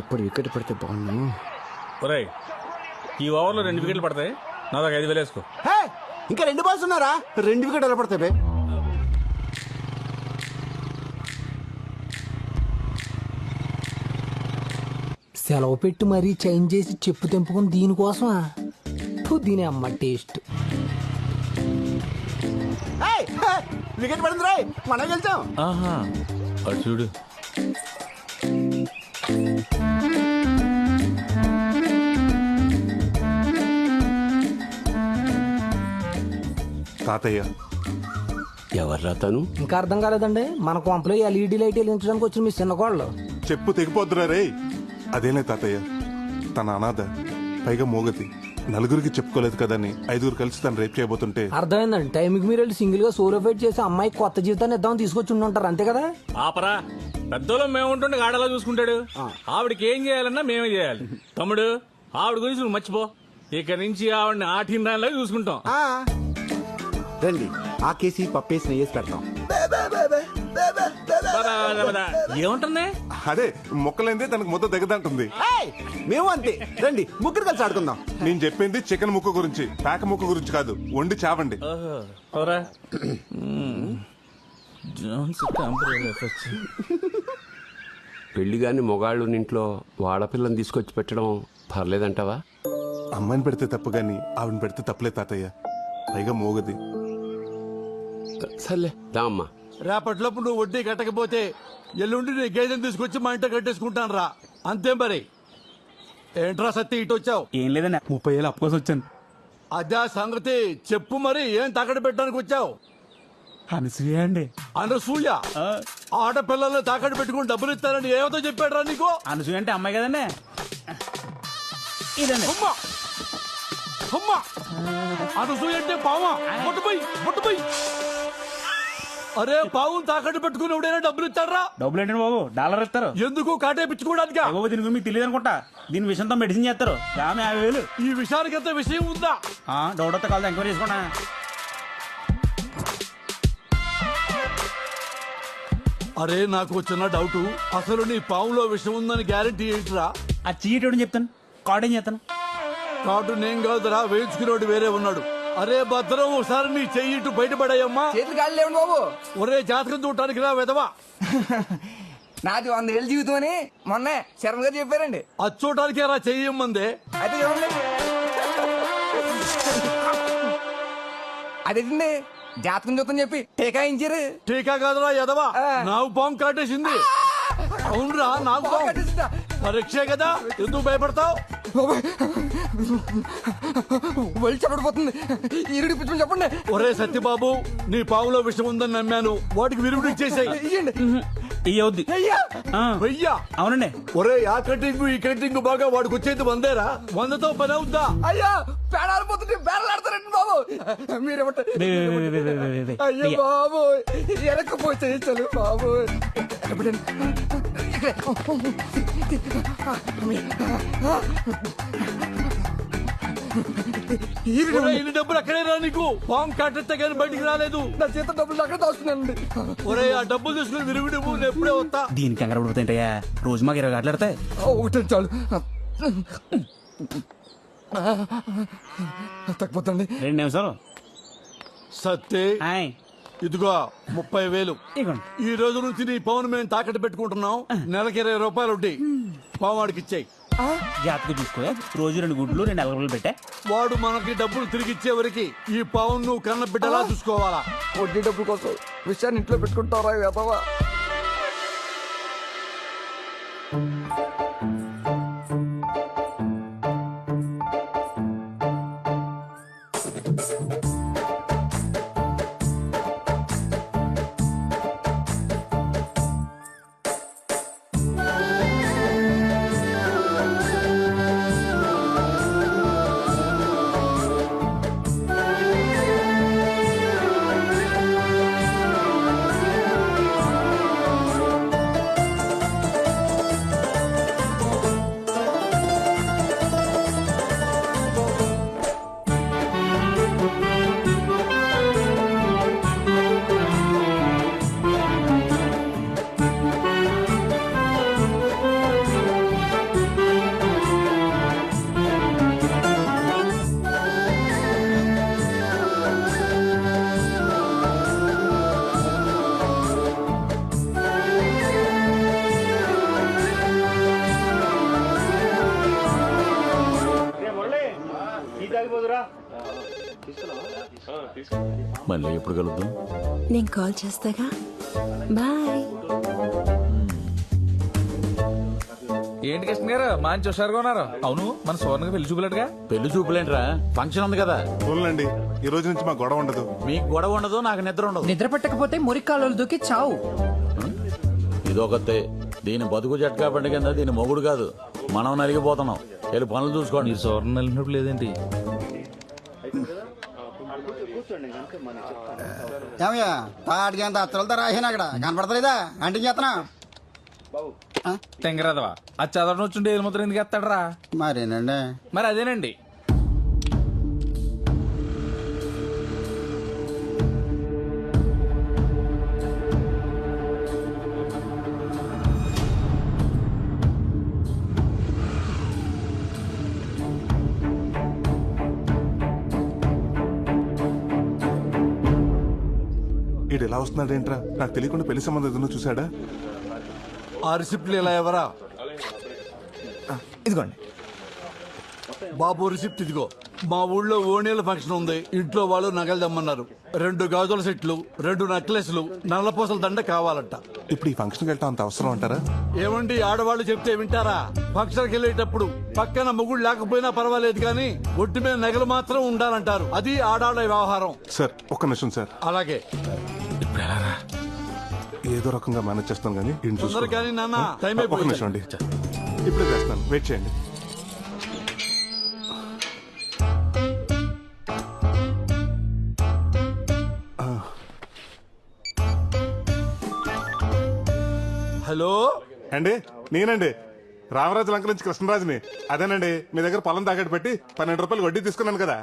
ఎప్పుడు వికెట్ పడితే బాగున్నా. ఒరేయ్, ఈ ఓవర్లో 2 వికెట్లు పడతాయి. నా దాకా 5,000 వేసుకో. ఇంకా 2 బాల్స్ ఉన్నారా? 2 వికెట్ ఎలా పడతాయి బే? సెలవు పెట్టి మరీ చేంజ్ చేసి చెప్పు తెంపుకుని దీనికోసమా? దీని అమ్మ టేస్ట్. వికెట్ పడింది రాయ్, మనం గెలిచాం. ఆహా, అటు చూడు. తాతయ్య ఎవర్రా తను? ఇంకా అర్థం కాలేదండి, మన కొంపలో ఎల్ఈడి లైట్ వెలిగించడానికి వచ్చిన మీ చిన్న కోళ్ళు. చెప్పు తెగిపోద్దురా రే. అదేలే తాతయ్య, తన అనాథ, పైగా మోగతి, నలుగురికి చెప్పుకోలేదు కదని 5గురు కలిసి తను రేప్ చేయబోతుంటే. అర్థమైందండి, టైంకి మీరు వెళ్ళి సింగిల్ గా సోలో ఫైట్ చేసి అమ్మాయి కొత్త జీవితాన్ని ఇద్దామని తీసుకొచ్చి ఉంటారు, అంతే కదా? ఆపరా, పెద్దోళ్ళం మేము ఉంటుండే ఆడలా చూసుకుంటాడు. ఆవిడకి ఏం చేయాలన్నా మేమే చేయాలి. తమ్ముడు, ఆవిడ గురించి నువ్వు మర్చిపో. ఇక నుంచి ఆవిడని ఆటిన దానిలాగా చూసుకుంటాం. రండి, ఆకేసి పప్పేసి నెయ్యేసి పెడతాం. ఏముంటుంది? అదే మొక్కలైందే తనకు ముద్ద దిగదంటుంది. మేము అంతే, రండి ముగ్గురు కలిసి ఆడుకుందాం. నేను చెప్పింది చికెన్ ముక్క గురించి, పేక ముక్క గురించి కాదు. వండి చావండి. పెళ్లిగాని మొగాళ్ళు ఇంట్లో వాడపిల్లని తీసుకొచ్చి పెట్టడం పర్లేదంటావా? అమ్మాయిని పెడితే తప్పు గాని ఆవిడని పెడితే తప్పులే తాతయ్య, పైగా మోగది. సర్లే దా అమ్మా. రేపట్లోపు నువ్వు వడ్డీ కట్టకపోతే ఎల్లుండి నీ గేదెని తీసుకొచ్చి మా ఇంట కట్టేసుకుంటాను రా. అంతే మరి. ఏంట్రా సత్తి ఇటు వచ్చావు? ఏం లేదన్నా, 30,000 అప్పు కోసం వచ్చాను. అదే సంగతి చెప్పు, మరి ఏం తాకట్టు పెట్టడానికి వచ్చావు? అనసూయ అండి. అనసూయ? ఆడపిల్లల్ని తాకట్టు పెట్టుకుని డబ్బులు ఇస్తానని ఏమతో చెప్పాడురా నీకు? అనసూయ అంటే అమ్మాయి కదండి. ఇదండి. అమ్మా అమ్మా, అనసూయ అంటే పావా? ముట్టుపోయి. అరే, పావును తాకట్టు పెట్టుకుని ఎవడైనా డబ్బులు ఇస్తాడరా? డబ్బులు ఏంటండి బాబు, డాలర్ ఇస్తారు. ఎందుకు? కాటేపించుకోవడానికి. బాబు దీని గురించి మీకు తెలియదు అనుకుంటా. దీని విషయంతో మెడిసిన్ చేస్తారు. ఆమె 50,000. ఈ విషయానికి ఎంత విషయం ఉందా? డౌట్ వస్తే కాదు, ఎంక్వైరీ చేసుకోండి. అరే, నాకు చిన్న డౌట్. అసలు నీ పావులో విషయం ఉందని గ్యారెంటీ ఏంటిరా? ఆ చీటోడని చెప్తాను, కార్డ్ ఏం చేస్తాను. కార్డు నేను కాదురా, వేయించుకునేవాడు వేరే ఉన్నాడు. అరే భద్రం, ఒకసారి నీ చెయ్యి ఇటు బయటపడాయమ్మా. చేతులు గాలి లేవండి బాబు. ఒరే, జాతకం చూడటానికి రా వెదవా. నాది 100 ఏళ్ళ జీవితం అని మొన్న శరణ్ గారు చెప్పారండి. అది చూడటానికి రా చెయ్యమ్మందే. అయితే చూడండి, అదేండి జాతకం చూద్దాం చెప్పి టీకాయించారు. టీకా కాదురా ఎదవా, నాకు పాము కాటేసింది. అవునరా, నాకు పాము. పరీక్షే కదా, ఎందుకు భయపడతావు? వెళ్ళి చెప్పడిపోతుంది, ఈరుడి పిచ్చి చెప్పండి. ఒరే సత్యబాబు, నీ పాములో విషయం ఉందని నమ్మాను, వాటికి విరుగుడు ఇచ్చేసాయి. ఇయ్యవుద్ది. వెయ్యా? అవునండి. ఒరే, ఆ కటింగ్ ఈ కటింగ్ బాగా వాడికి వచ్చేది 100రా. 100తో పని అవుద్దా? అయ్యా, పేడాలిపోతుంటే బేరలాడతారండి బాబు. మీరేమంటారు? అయ్యో బాబు, ఎరకపోతే చలు బాబు. ఇన్ని డబ్బులు అక్కడే రా నీకు. పాము కాటెత్తే కానీ బయటికి రాలేదు. నా చేత డబ్బులు అక్కడ దాస్తున్నానండి. ఒరే, ఆ డబ్బులు తీసుకుని విరుగుడు నేను ఎప్పుడే వస్తా. దీనికి కంగారు పడిపోతాయంటయ్యా, రోజు మాకు 20 గంటలు ఎడతాయి. ఒకటే చాలు, తగ్గిపోతండి. 2 నిమిషాలు. సత్తే, ఇదిగో 30,000. ఈ రోజు నుంచి నీ పవన్ మేము తాకట్టు పెట్టుకుంటున్నాం. నెలకి 20 రూపాయలు వడ్డీ. పావాడికి ఇచ్చేయి. జాతకు చూసుకో, రోజు 2 గుడ్లు 2 అలగలు పెట్టా. వాడు మనకి డబ్బులు తిరిగి ఇచ్చే వరకు ఈ పవన్ నువ్వు కన్న బిడ్డలా చూసుకోవాలా. వడ్డీ డబ్బుల కోసం విషయాన్ని ఇంట్లో పెట్టుకుంటారా వేదవా? మళ్ళీ ఎప్పుడు కలుద్దాం? నేను కాల్ చేస్తాగా. బాయ్. ఏంటి కృష్ణ గారు మంచి హుషారుగా ఉన్నారు. అవును మన సువర్ణకి పెళ్లి చూపులేడుగా. పెళ్లి చూపులేంట్రా, ఫంక్షన్ ఉంది కదా. చూడండి, ఈ రోజు నుంచి మా గొడవ ఉండదు. మీకు గొడవ ఉండదు, నాకు నిద్ర ఉండదు. నిద్ర పట్టకపోతే మురికాలు దూకి చావు. ఇదొకతే. దీని బతుకు జట్కా బండి కింద దీని మొగుడు కాదు, మనం నలిగిపోతున్నాం. వెళ్ళి పనులు చూసుకోండి. మీరు సువర్ణ వెళ్ళినప్పుడు లేదేంటి? ఏమయ్యా తాటికి ఎంత అత్తలతో రాసాను అక్కడ కనపడతలేదా? అంటే చేస్తున్నా తెంగరాదవా అది చదవడం వచ్చుంటే ఏది ముద్ర ఎందుకు ఎత్తాడరా? మరేనండి. మరి అదేనండి. ఈడు ఎలా వస్తున్నాడు ఏంట్రా? నాకు తెలియకుండా పెళ్లి సంబంధం ఏదైనా చూసాడా? ఆ రిసిప్ట్లు ఇలా ఎవరా? ఇదిగోండి బాబు రిసిప్ట్ ఇదిగో. మా ఊళ్ళో ఓణీల ఫంక్షన్ ఉంది. ఇంట్లో వాళ్ళు నగలు తెమ్మన్నారు. 2 గాజుల సెట్లు, 2 నెక్లెస్లు, నల్లపూసల దండ కావాలంట. ఇప్పుడు ఈ ఫంక్షన్కి వెళ్ళటం అంత అవసరం అంటారా? ఏమండి, ఆడవాళ్ళు చెప్తే వింటారా? ఫంక్షన్కి వెళ్ళేటప్పుడు పక్కన మొగుడు లేకపోయినా పర్వాలేదు కానీ ఒట్టి మీద నగలు మాత్రం ఉండాలంటారు. అది ఆడాళ్ళ వ్యవహారం. సార్ ఒక్క నిమిషం సార్. అలాగే ఏదో రకంగా మేనేజ్ చేస్తాను కానీ ఈయన చూసుకో. తొందరగా కానీ నాన్న, టైం ఒక్క అయిపోయింది. నిమిషం అండి, ఇప్పుడే చేస్తాను, వెయిట్ చేయండి. హలో అండి, నేనండి రామరాజు లంక నుంచి కృష్ణరాజుని. అదేనండి, మీ దగ్గర పొలం తాకట్టు పెట్టి 12 రూపాయలు వడ్డీ తీసుకున్నాను కదా.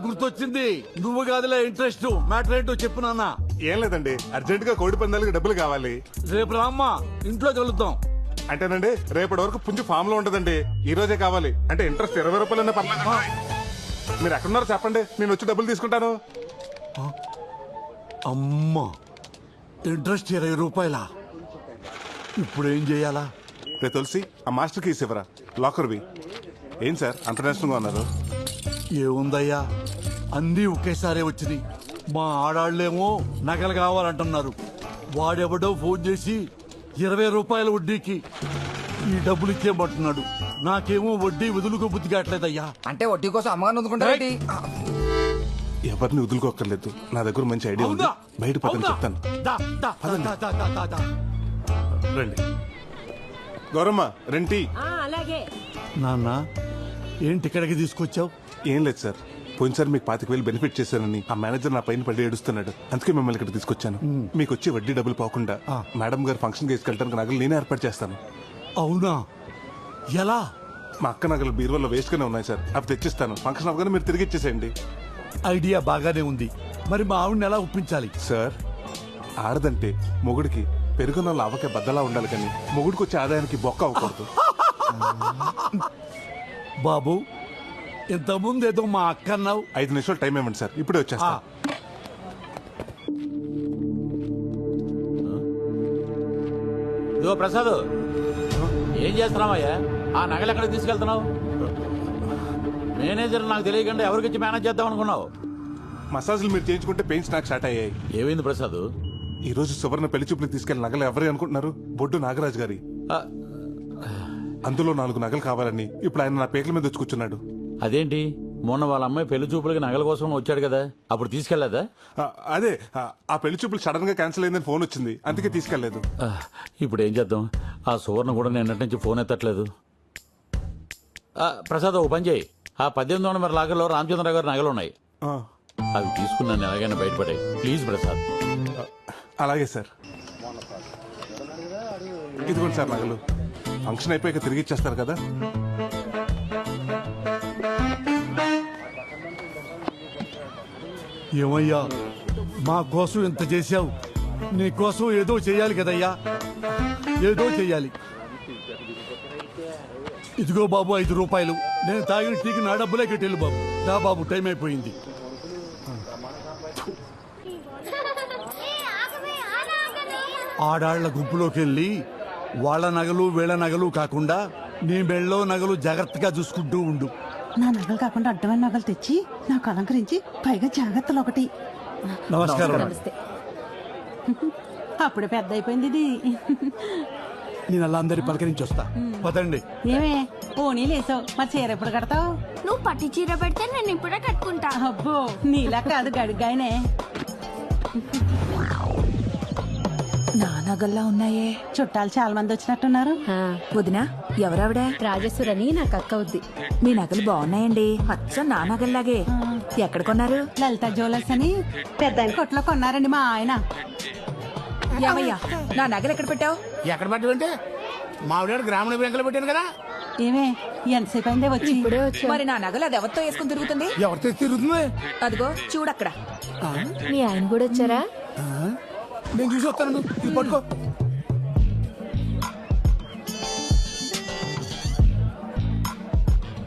గుర్తొచ్చింది. నువ్వు కాదులే ఇంట్రెస్ట్. మ్యాటర్ ఏంటో చెప్పు నాన్న. ఏం లేదండి, అర్జెంట్ గా కోడి పందాలకి డబ్బులు కావాలి. రేపు రామ్మా, ఇంట్లో కలుద్దాం. అంటేనండి రేపటి వరకు పుంజు ఫామ్ లో ఉంటదండి. ఈ రోజే కావాలి. అంటే ఇంట్రెస్ట్ 20 రూపాయలు పర్లేదు. మీరు ఎక్కడున్నారో చెప్పండి, నేను వచ్చి డబ్బులు తీసుకుంటాను. అమ్మా, ఇంట్రెస్ట్ 20 రూపాయలా? ఇప్పుడు ఏం చేయాలా? రే తులసి, ఆ మాస్టర్ కీస్ ఇవ్వరా, లాకర్వి. ఏం సార్ అంత నేషనల్గా ఉన్నారు? ఏముందయ్యా, అన్నీ ఒకేసారి వచ్చినాయి. మా ఆడాళ్ళేమో నగలు కావాలంటున్నారు. వాడెవడో ఫోన్ చేసి 20 రూపాయల వడ్డీకి ఈ డబ్బులు ఇచ్చేయమంటున్నాడు. నాకేమో వడ్డీ వదులుకో బుద్ధి కావట్లేదయ్యా. అంటే వడ్డీ కోసం అమ్మగారు వదులుకుంటారేంటి? ఎవరిని వదులుకోక్కర్లేదు, నా దగ్గర మంచి ఐడియా ఉంది. బయట పక్కన చెప్తాను. రండి. గౌరమ్మ రెంటి. నాన్న, ఏంటి ఇక్కడికి తీసుకొచ్చావు? ఏం లేదు సార్, పోయినసారి మీకు 25,000 బెనిఫిట్ చేశానని ఆ మేనేజర్ నా పైన పడి ఏడుస్తున్నాడు. అందుకే మిమ్మల్ని ఇక్కడ తీసుకొచ్చాను. మీకు వచ్చి వడ్డీ డబ్బులు పోకుండా మేడం గారు ఫంక్షన్ తీసుకెళ్ళడానికి నగలు నేనే ఏర్పాటు చేస్తాను. అవునా? ఎలా? మా అక్క నగలు బీరువాలో వేస్ట్ గానే ఉన్నాయి సార్, అవి తెచ్చిస్తాను. ఫంక్షన్ అవగానే మీరు తిరిగి ఇచ్చేసేయండి. ఐడియా బాగానే ఉంది. మరి మా ఆవిడని ఎలా ఒప్పించాలి? సార్, ఆడదంటే మొగుడికి పెరుగున్న అవ్వకే బద్దలా ఉండాలి కానీ మొగుడికి వచ్చే ఆదాయానికి బొక్క అవ్వకూడదు. బాబు, ఇంతకుముందు ఏదో మా అక్క అన్నావు. 5 నిమిషాలు టైం ఇవ్వండి సార్, ఇప్పుడే వచ్చేస్తా. ఇదిగో ప్రసాద్, ఏం చేస్తున్నావయ్యా? ఆ నగలు ఎక్కడికి తీసుకెళ్తున్నావు? మేనేజర్ నాకు తెలియకుండా ఎవరికిచ్చి మేనేజ్ చేద్దాం అనుకున్నావు? మసాజ్లు మీరు చేయించుకుంటే పెయిన్స్ నాకు స్టార్ట్ అయ్యాయి. ఏమైంది ప్రసాద్? ఈ రోజు సువర్ణ పెళ్లి చూపులకు తీసుకెళ్లిన నగలు ఎవరే అనుకుంటున్నారు? బొడ్డు నాగరాజు గారి. అందులో 4 నగలు కావాలని ఇప్పుడు ఆయన నా పేకల మీద వచ్చి కూర్చున్నాడు. అదేంటి, మొన్న వాళ్ళ అమ్మాయి పెళ్లి చూపులకి నగల కోసం వచ్చాడు కదా, అప్పుడు తీసుకెళ్లేదా? అదే, ఆ పెళ్లి చూపులు సడన్ గా క్యాన్సిల్ అయిందని ఫోన్ వచ్చింది, అందుకే తీసుకెళ్లేదు. ఇప్పుడు ఏం చేద్దాం? ఆ సువర్ణ కూడా నిన్నటి నుంచి ఫోన్ ఎత్తట్లేదు. ప్రసాద్, ఓ పని చేయి. ఆ 1800 నెంబర్ లాగర్లో రామచంద్రరావు గారి నగలు ఉన్నాయి, అవి తీసుకున్నాను. ఎలాగైనా బయటపడే ప్లీజ్ ప్రసాద్. అలాగే సార్. ఇదిగోండి సార్ నగలు. ఫంక్షన్ అయిపోయాక తిరిగి ఇచ్చేస్తారు కదా. ఏమయ్యా, మా కోసం ఇంత చేశావు, నీ కోసం ఏదో చెయ్యాలి కదయ్యా, ఏదో చెయ్యాలి. ఇదిగో బాబు 5 రూపాయలు. నేను తాగిన టీకి నా డబ్బులే కట్టేళ్ళు బాబు. దా బాబు, టైం అయిపోయింది. ఆడాళ్ల గుంపులోకి వెళ్ళి వాళ్ళ నగలు వీళ్ళ నగలు కాకుండా నీ మెళ్ళో నగలు జాగ్రత్తగా చూసుకుంటూ ఉండు. నా నగలు కాకుండా అడ్డమైన నగలు తెచ్చి నాకు అలంకరించి పైగా జాగ్రత్తలు ఒకటి. నమస్కారం. అప్పుడు పెద్ద అయిపోయింది ఇది. నేను అలా అందరి పలకరించి వస్తా. పదండి. ఏమే పోనీ లేసావు మరి చీర ఎప్పుడు కడతావు? నువ్వు పట్టి చీర పెడితే నేను ఇప్పుడే కట్టుకుంటా. అబ్బో నీలా కాదు గడుగ్గాయనే. నా నగల్లా ఉన్నాయే. చుట్టాలు చాలా మంది వచ్చినట్టున్నారు. వదినా ఎవరావిడ? రాజేశ్వరని నాకు అక్క అవుద్ది. మీ నగలు బాగున్నాయండి, అచ్చం నా నగల్లాగే. ఎక్కడ కొన్నారు? లలిత జ్యువెలర్స్ అని పెద్ద కొట్లో కొన్నారండి మా ఆయన. ఏమయ్యా నా నగలు ఎక్కడ పెట్టావు? ఎక్కడ పట్టివంటే మావిడాడు గ్రామీణ బ్యాంకులో పెట్టాను కదా. ఏమే ఎంతసేపు అయిందే వచ్చి? ఇప్పుడే వచ్చా. మరి నా నగలు అది ఎవరితో వేసుకుని తిరుగుతుంది? ఎవరితో తిరుగుతుంది? అదిగో చూడక్కడ. మీ ఆయన కూడా వచ్చారా? నేను చూసి వస్తాను, ఇది పట్టుకో.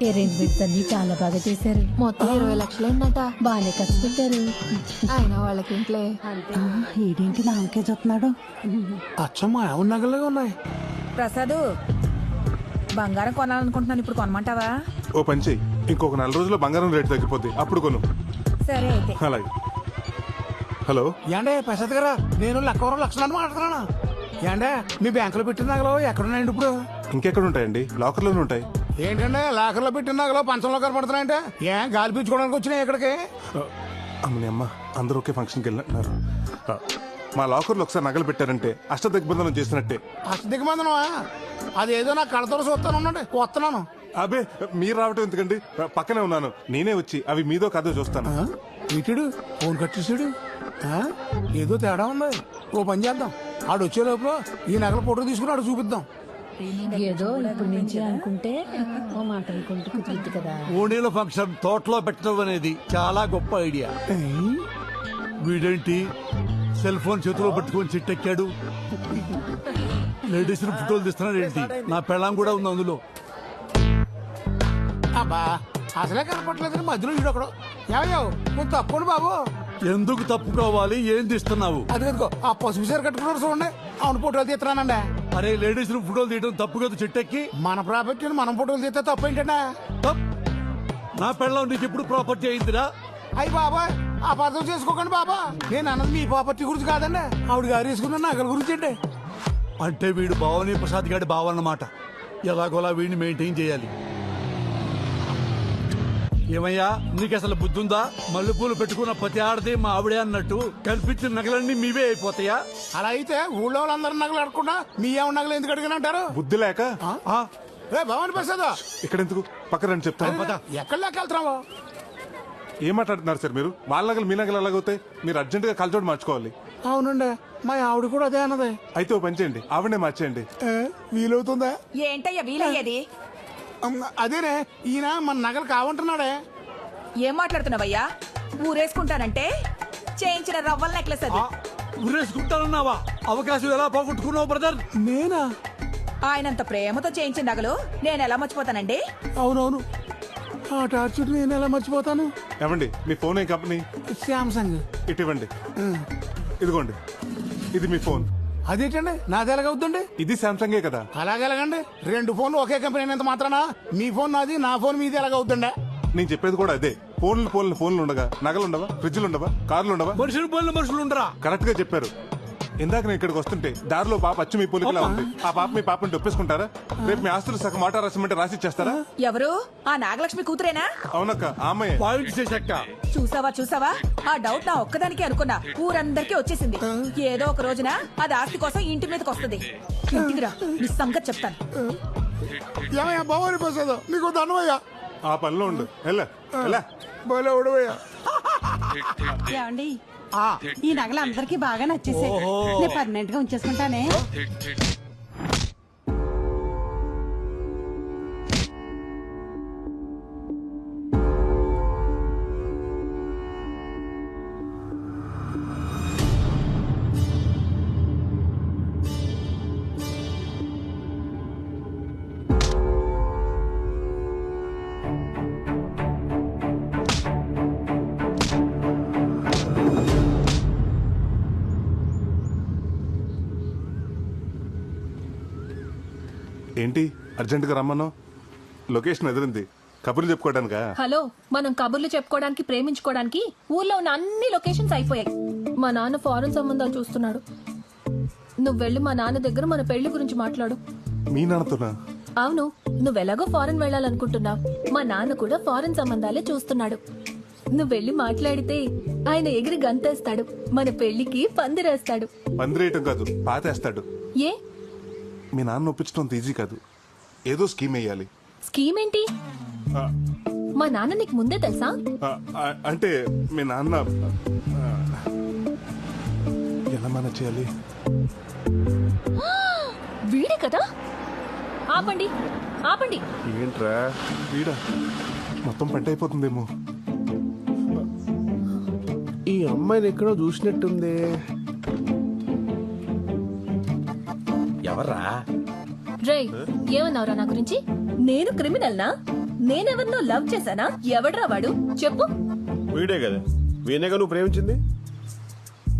అరేంజ్మెంట్స్ అన్ని చాలా బాగా చేశారు. మొత్తం 20 లక్షలు అయిందట. బాగానే ఖర్చు పెట్టారు. ఆయన వాళ్ళకి ఇంట్లో ఈడేంటి నాకే చూస్తున్నాడు. అచ్చమ్మా ఎవరి నగలుగా ఉన్నాయి. ప్రసాదు బంగారం కొనాలనుకుంటున్నాను, ఇప్పుడు కొనమంటావా? ఓ పని చెయ్యి, ఇంకొక 4 రోజుల్లో బంగారం రేటు తగ్గిపోద్ది, అప్పుడు కొను. సరే అయితే. అలాగే. హలో, ఏండే ప్రసాద్ గారా, నేను లక్కవరం లక్షణాన్ని మాట్లాడుతున్నాను. ఏండే మీ బ్యాంకులో పెట్టిన నగలు ఎక్కడున్నాయండి ఇప్పుడు? ఇంకెక్కడ ఉంటాయండి? లాకర్లోనే ఉంటాయి. ఏంటంటే లాకర్లో పెట్టిన నగలు పంచంలో కనపడుతున్నాయంటే ఏం గాలి పీల్చుకోవడానికి వచ్చినాయి ఇక్కడికి? అమ్మని అమ్మ, అందరూ ఒకే ఫంక్షన్కి వెళ్ళినట్టున్నారు. మా లాకర్లో ఒకసారి నగలు పెట్టారంటే అష్టదిగ్బంధనం చేసినట్టే. అష్టదిగ్బంధనమా? అదేదో నాకు కడతలు చూస్తాను, ఉండండి వస్తున్నాను. అబే మీరు రావటం ఎందుకండి, పక్కనే ఉన్నాను. నేనే వచ్చి అవి మీదో కాదో చూస్తాను. ఇటుడు ఫోన్ కట్టేసాడు. ఏదో తేడా ఉంది. ఓ పని చేద్దాం, ఆడు వచ్చే లోపల ఈ నగల ఫోటో తీసుకుని ఆడు చూపిద్దాం. ఏదో ఇప్పుడు నుంచి అనుకుంటే ఓ మాట అనుకుంటే కుదురుద్ది కదా. ఓణీల ఫంక్షన్ తోటలో పెట్టడం అనేది చాలా గొప్ప ఐడియా. వీడేంటి సెల్ ఫోన్ చేతిలో పట్టుకొని చిట్టెక్కాడు? లేడీస్ ఫోటోలు తీస్తున్నాడు ఏంటి? నా పెళ్ళాం కూడా ఉంది అందులో. అబ్బా అసలే కనపట్లేదు, మధ్యలో ఈడొకడు. ఏమయ్యో నువ్వు తప్పండి బాబు. ఎందుకు తప్పుకోవాలి? ఏం తీస్తున్నావు? అదిగో ఆ పసుపు చీర కట్టుకున్నారు చూడండి, అవును ఫోటోలు తీస్తున్నానండి. అరే లేడీస్ ఫోటోలు తీయడం తప్పు కదా చిట్టెక్కి. మన ప్రాపర్టీని మనం ఫోటోలు తీస్తే తప్పు ఏంటంటే? నా పెళ్ళాం నీకు ఎప్పుడు ప్రాపర్టీ అయిందిరా? అయ్యి బాబా ఆ పదం చేసుకోకండి బాబా. నేను అన్నది మీ ప్రాపర్టీ గురించి కాదండి, ఆవిడ గారు వేసుకున్న నగల గురించి అండి. అంటే వీడు భావని ప్రసాద్ గారి భావన్నమాట. ఎలాగోలా వీడిని మెయింటైన్ చేయాలి. ఏమయ్యా నీకు అసలు బుద్ధుందా? మల్లెపూలు పెట్టుకున్న ప్రతి ఆడది మా ఆవిడే అన్నట్టు కనిపించిన నగలన్నీ మీవే అయిపోతాయా? అలా అయితే ఊళ్ళో వాళ్ళందరూ నగలు అడగకుండా మీ ఏమన్నా నగలు ఎందుకు అడిగినంటారు? బుద్ధి లేక. భవాని ప్రసాద్ ఇక్కడ ఎందుకు, పక్కన రండి చెప్తాను. ఎక్కడ లేక వెళ్తున్నావా? ఏం మాట్లాడుతున్నారు సార్ మీరు? వాళ్ళ నగలు మీ నగలు ఎలాగవుతాయి? మీరు అర్జెంట్ గా కలచోడు మార్చుకోవాలి. అవునండి, మా ఆవిడ కూడా అదే అన్నది. అయితే ఓ పని చేయండి, ఆవిడనే మార్చేయండి. వీలవుతుందా? ఏంటయ్యా వీలయ్యేది? అదేనే ఈయన మన నగలు కావంటున్నాడే. ఏం మాట్లాడుతున్నావయ్యా? ఊరేసుకుంటానంటే చేయించిన రవ్వల నెక్లెస్ అది. ఊరేసుకుంటానన్నావా? అవకాశం ఎలా పోగొట్టుకున్నావు బ్రదర్? నేనా? ఆయనంత ప్రేమతో చేయించిన నగలు నేను ఎలా మర్చిపోతానండి? అవునవును, ఆ టార్చర్ నేను ఎలా మర్చిపోతాను. ఏమండి మీ ఫోన్ ఏ కంపెనీ? శాంసంగ్. ఇటు ఇవ్వండి. ఇదిగోండి, ఇది మీ ఫోన్. అదేంటండి నాది ఎలాగవుతుందండి? ఇది సామ్సంగే కదా. అలాగెలాగండి? 2 ఫోన్లు ఒకే కంపెనీ అయినంత మాత్రానా మీ ఫోన్ నాది నా ఫోన్ మీది ఎలాగవుతుండే? నేను చెప్పేది కూడా అదే. ఫోన్లు ఉండగా నగలు ఉండవా? ఫ్రిడ్జ్లు ఉండవా? కార్లు ఉండవా? మనుషులు ఉండరా? కరెక్ట్ గా చెప్పారు. ఇందాక నేను ఇక్కడికి వస్తుంటే దారిలో పాప అచ్చు మీ పోలికలా ఉంది. ఆ పాప మీ పాపని ఒప్పేసుకుంటారా? రేపు మీ ఆస్తులు సగం మాట రాసిమంటే రాసి ఇచ్చేస్తారా? ఎవరు? ఆ నాగలక్ష్మి కూతురేనా? అవునక్క, ఆమె. చూసావా? ఆ డౌట్ నా ఒక్కదానికి అనుకున్నా, ఊరందరికీ వచ్చేసింది. ఏదో ఒక రోజున అది ఆస్తి కోసం ఇంటి మీదకి వస్తుంది. ఇంటికి రా, నీ సంగతి చెప్తాను. ఏమయ్యా భవాని ప్రసాద్, నీకు ధనమయ్యా. ఆ పనిలో ఉండు. బోలే ఉడవయ్యా. ఏమండి ఈ నగలు అందరికీ బాగా నచ్చేసాయి. నేను పర్మనెంట్ గా ఉంచేసుకుంటానే. ఏంటి అర్జెంటుగా రమ్మను? లొకేషన్ ఎదిరింది, కబుర్లు చెప్పుకోవడానికా? హలో, మనం కబుర్లు చెప్పుకోవడానికి ప్రేమించుకోవడానికి ఊర్లో ఉన్న అన్ని లొకేషన్స్ అయిపోయాయి. మా నాన్న ఫారెన్ సంబంధాలు చూస్తున్నాడు. నువ్వు వెళ్ళి మా నాన్న దగ్గర మన పెళ్లి గురించి మాట్లాడు. మీ నాన్నతోనా? అవును, నువ్వెలాగో ఫారెన్ వెళ్ళాలనుకుంటున్నావు. మా నాన్న కూడా ఫారెన్ సంబంధాలే చూస్తున్నాడు. నువ్వు వెళ్ళి మాట్లాడితే ఆయన ఎగిరి గంతేస్తాడు, మన పెళ్లికి పందిరేస్తాడు. పందిరేయటం కాదు, పాతేస్తాడు. ఏ? మీ నాన్న ఒప్పించడం ఈజీ కాదు, ఏదో స్కీమ్ వేయాలి. స్కీమ్ ఏంటి? మా నాన్న నీకు ముందే తెలుసా? అంటే మీ నాన్న ఎలా మేనేజ్ చేయాలి? వీడే కదా. ఆపండి ఆపండి. ఏంట్రా వీడా? మొత్తం పంట అయిపోతుందేమో. ఈ అమ్మాయిని ఎక్కడో చూసినట్టుంది. ఎవర్రా? రే, ఏమన్నావురా నా గురించి? నేను క్రిమినల్నా? నేనెవరినో లవ్ చేశానా? ఎవడ్రా వాడు చెప్పు. వీడే కదా, వీణేగా నువ్వు ప్రేమించింది.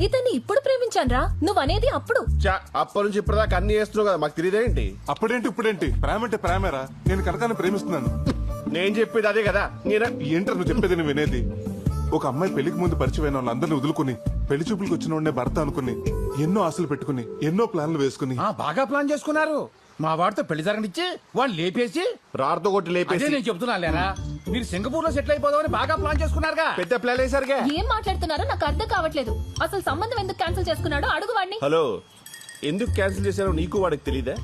ఇతన్ని ఇప్పుడు ప్రేమించాన్రా, నువ్వనేది అప్పుడు. అప్పటి నుంచి ఇప్పటిదాకా అన్ని చేస్తున్నావు కదా, మాకు తెలియదేంటి? అప్పుడేంటి ఇప్పుడేంటి? ప్రేమ అంటే ప్రేమేరా. నేను కనకాన్ని ప్రేమిస్తున్నాను. నేను చెప్పేది అదే కదా. ఏంటర్ నువ్వు చెప్పేది? నువ్వు వినేది? ఒక అమ్మాయి పెళ్లికి ముందు పరిచయమైన వాళ్ళందరినీ వదులుకుని పెళ్లి చూపులకు వచ్చిన వాడినే భర్త అనుకుని ఎన్నో ఆశలు పెట్టుకుని ఎన్నో ప్లాన్లు వేసుకుని బాగా ప్లాన్ చేసుకున్నారు. మా వాడితో పెళ్లి జరగనిచ్చి వాళ్ళు లేపేసి రాడుతో కొట్టి లేపేసి. నేను చెప్తున్నా లేరా, మీరు సింగపూర్ లో సెటిల్ అయిపోదామని బాగా ప్లాన్ చేసుకున్నారుగా. పెద్ద ప్లాన్ వేసారుగా. ఏం మాట్లాడుతున్నారో నాకు అర్థం కావట్లేదు. అసలు సంబంధం ఎందుకు క్యాన్సిల్ చేసుకున్నాడో అడుగు వాడిని. హలో, ఎందుకు క్యాన్సిల్ చేశారో నీకు వాడికి తెలీదా?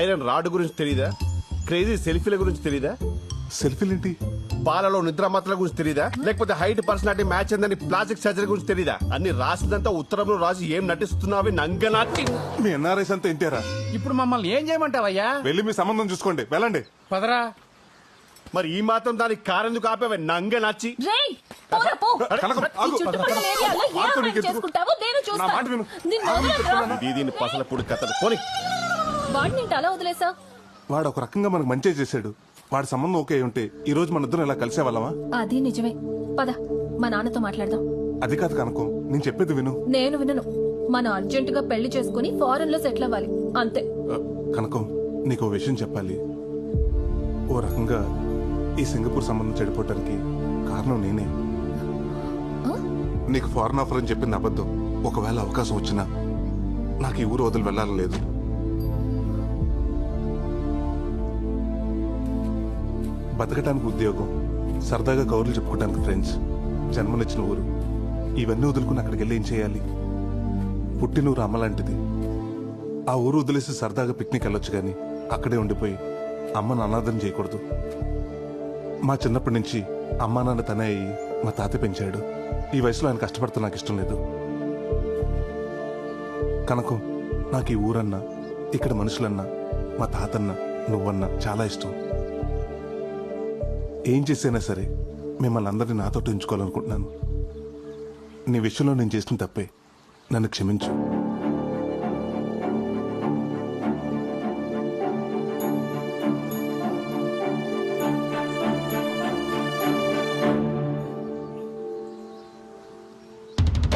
ఐరన్ రాడ్ గురించి తెలీదా? క్రేజీ సెల్ఫీల గురించి తెలీదా? సెల్ఫీలేంటి? పాలలో నిద్ర మాత్రల గురించి తెలీదా? లేకపోతే హైట్ పర్సనాలిటీ మ్యాచ్ అందని ప్లాస్టిక్ సర్జరీ గురించి తెలీదా? అన్ని రాసిందంతా ఉత్తరంలో రాసి ఏం నటిస్తున్నావి నంగనాచి. మీ ఎన్ఆర్ఐస్ అంతా ఇంటారా? ఇప్పుడు మమ్మల్ని ఏం చేయమంటావయ్యా? వెళ్ళి మీ సంబంధం చూసుకోండి, వెళ్ళండి. పదరా. మరి ఈ మాత్రం దానికి కారెందుకు ఆపేవే నంగనాచి? రేయ్, పోరా పో. కనకం, ఈ ఆగు. చుట్టుపక్కల ఏరియాలో ఏ ఆగు, అమ్మాయిని నీకెందుకు? చేసుకుంటావో నేను నా మాట చూస్తాను. విను. నిన్ను వదలనురా. దీని పసల పొడి కథలు పోనీ. వాడిని ఏంటి అలా వదిలేసావు? వాడు ఒక రకంగా మనకు మంచి చేశాడు. వాడి సంబంధం ఓకే ఉంటే ఈ రోజు మన ఇద్దరం ఇలా కలిసే వాళ్ళమా? అది నిజమే. పద, మా నాన్నతో మాట్లాడదాం. అది కాదు కనకం, నేను చెప్పేది విను. నేను వినను. మనం అర్జెంటుగా పెళ్లి చేసుకుని ఫారెన్ లో సెటిల్ అవ్వాలి, అంతే. కనకం, నీకు ఓ విషయం చెప్పాలి. ఓ రకంగా ఈ సింగపూర్ సంబంధం చెడిపోవటానికి కారణం నేనే. నీకు ఫారెన్ ఆఫర్ అని చెప్పింది అబద్ధం. ఒకవేళ అవకాశం వచ్చినా నాకు ఈ ఊరు వదిలి వెళ్ళాలని లేదు. బతకటానికి ఉద్యోగం, సరదాగా కౌరులు చెప్పుకోవడానికి ఫ్రెండ్స్, జన్మనిచ్చిన ఊరు, ఇవన్నీ వదులుకుని అక్కడికి వెళ్ళి ఏం చేయాలి? పుట్టినూరు అమ్మ లాంటిది. ఆ ఊరు వదిలేసి సరదాగా పిక్నిక్ వెళ్ళొచ్చు కానీ అక్కడే ఉండిపోయి అమ్మను అనాథం చేయకూడదు. మా చిన్నప్పటి నుంచి అమ్మా నాన్న తనే అయ్యి మా తాత పెంచాడు. ఈ వయసులో ఆయన కష్టపడుతూ నాకు ఇష్టం లేదు. కనుక నాకు ఈ ఊరన్నా, ఇక్కడ మనుషులన్నా, మా తాతన్నా, నువ్వన్నా చాలా ఇష్టం. ఏం చేసైనా సరే మిమ్మల్ని అందరినీ నాతో ఉంచుకోవాలనుకుంటున్నాను. నీ విషయంలో నేను చేసిన తప్పే, నన్ను క్షమించు.